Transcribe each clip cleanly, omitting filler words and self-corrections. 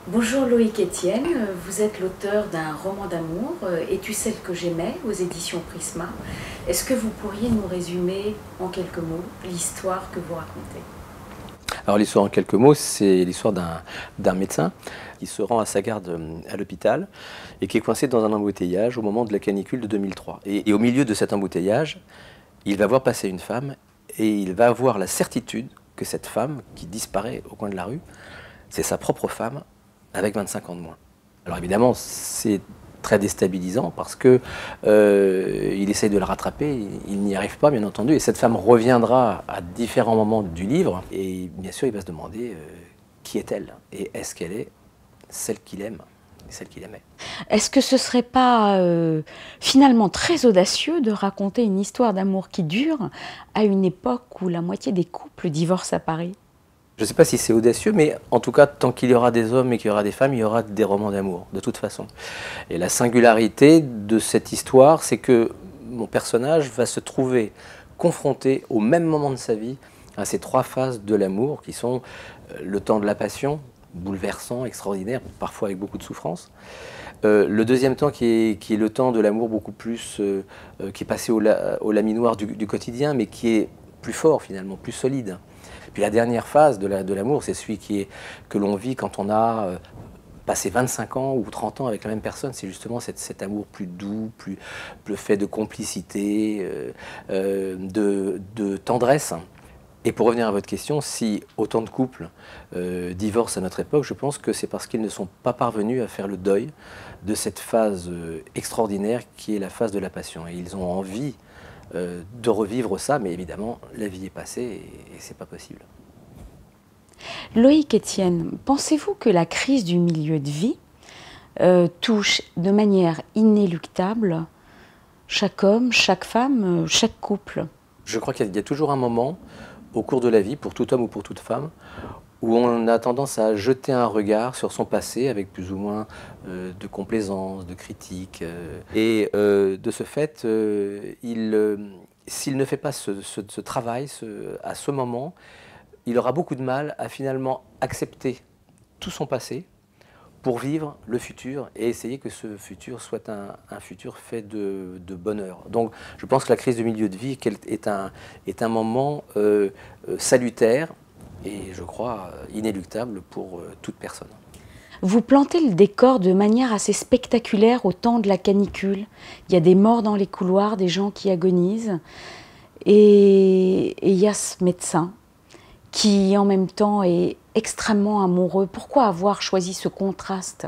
Bonjour Loïc Etienne, vous êtes l'auteur d'un roman d'amour, Es-tu celle que j'aimais, aux éditions Prisma. Est-ce que vous pourriez nous résumer en quelques mots l'histoire que vous racontez? Alors l'histoire en quelques mots, c'est l'histoire d'un médecin qui se rend à sa garde à l'hôpital et qui est coincé dans un embouteillage au moment de la canicule de 2003. Et au milieu de cet embouteillage, il va voir passer une femme et il va avoir la certitude que cette femme qui disparaît au coin de la rue, c'est sa propre femme avec 25 ans de moins. Alors évidemment, c'est très déstabilisant parce que il essaye de la rattraper, il n'y arrive pas bien entendu, et cette femme reviendra à différents moments du livre, et bien sûr il va se demander qui est-elle, et est-ce qu'elle est celle qu'il aime, celle qu'il aimait. Est-ce que ce serait pas finalement très audacieux de raconter une histoire d'amour qui dure à une époque où la moitié des couples divorcent à Paris? Je ne sais pas si c'est audacieux, mais en tout cas, tant qu'il y aura des hommes et qu'il y aura des femmes, il y aura des romans d'amour, de toute façon. Et la singularité de cette histoire, c'est que mon personnage va se trouver confronté au même moment de sa vie à ces trois phases de l'amour qui sont le temps de la passion, bouleversant, extraordinaire, parfois avec beaucoup de souffrance. Le deuxième temps qui est le temps de l'amour beaucoup plus, qui est passé au laminoir du quotidien, mais qui est plus fort finalement, plus solide. Puis la dernière phase de l'amour, c'est celui que l'on vit quand on a passé 25 ans ou 30 ans avec la même personne. C'est justement cet amour plus doux, plus fait de complicité, de tendresse. Et pour revenir à votre question, si autant de couples divorcent à notre époque, je pense que c'est parce qu'ils ne sont pas parvenus à faire le deuil de cette phase extraordinaire qui est la phase de la passion. Et ils ont envie de revivre ça, mais évidemment, la vie est passée et c'est pas possible. Loïc Etienne, pensez-vous que la crise du milieu de vie touche de manière inéluctable chaque homme, chaque femme, chaque couple? Je crois qu'il y a toujours un moment au cours de la vie, pour tout homme ou pour toute femme, où on a tendance à jeter un regard sur son passé avec plus ou moins de complaisance, de critique. De ce fait, s'il ne fait pas ce travail à ce moment, il aura beaucoup de mal à finalement accepter tout son passé pour vivre le futur et essayer que ce futur soit un futur fait de bonheur. Donc je pense que la crise du milieu de vie est un moment salutaire et je crois inéluctable pour toute personne. Vous plantez le décor de manière assez spectaculaire au temps de la canicule. Il y a des morts dans les couloirs, des gens qui agonisent. Et il y a ce médecin qui, en même temps, est extrêmement amoureux. Pourquoi avoir choisi ce contraste?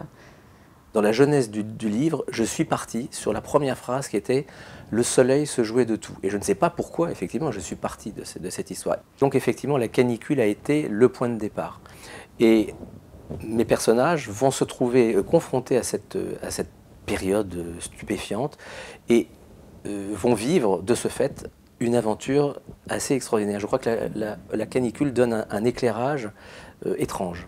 Dans la jeunesse du livre, je suis parti sur la première phrase qui était « Le soleil se jouait de tout ». Et je ne sais pas pourquoi, effectivement, je suis parti de cette histoire. Donc, effectivement, la canicule a été le point de départ. Et mes personnages vont se trouver confrontés à cette période stupéfiante et vont vivre, de ce fait, une aventure assez extraordinaire. Je crois que la canicule donne un éclairage étrange.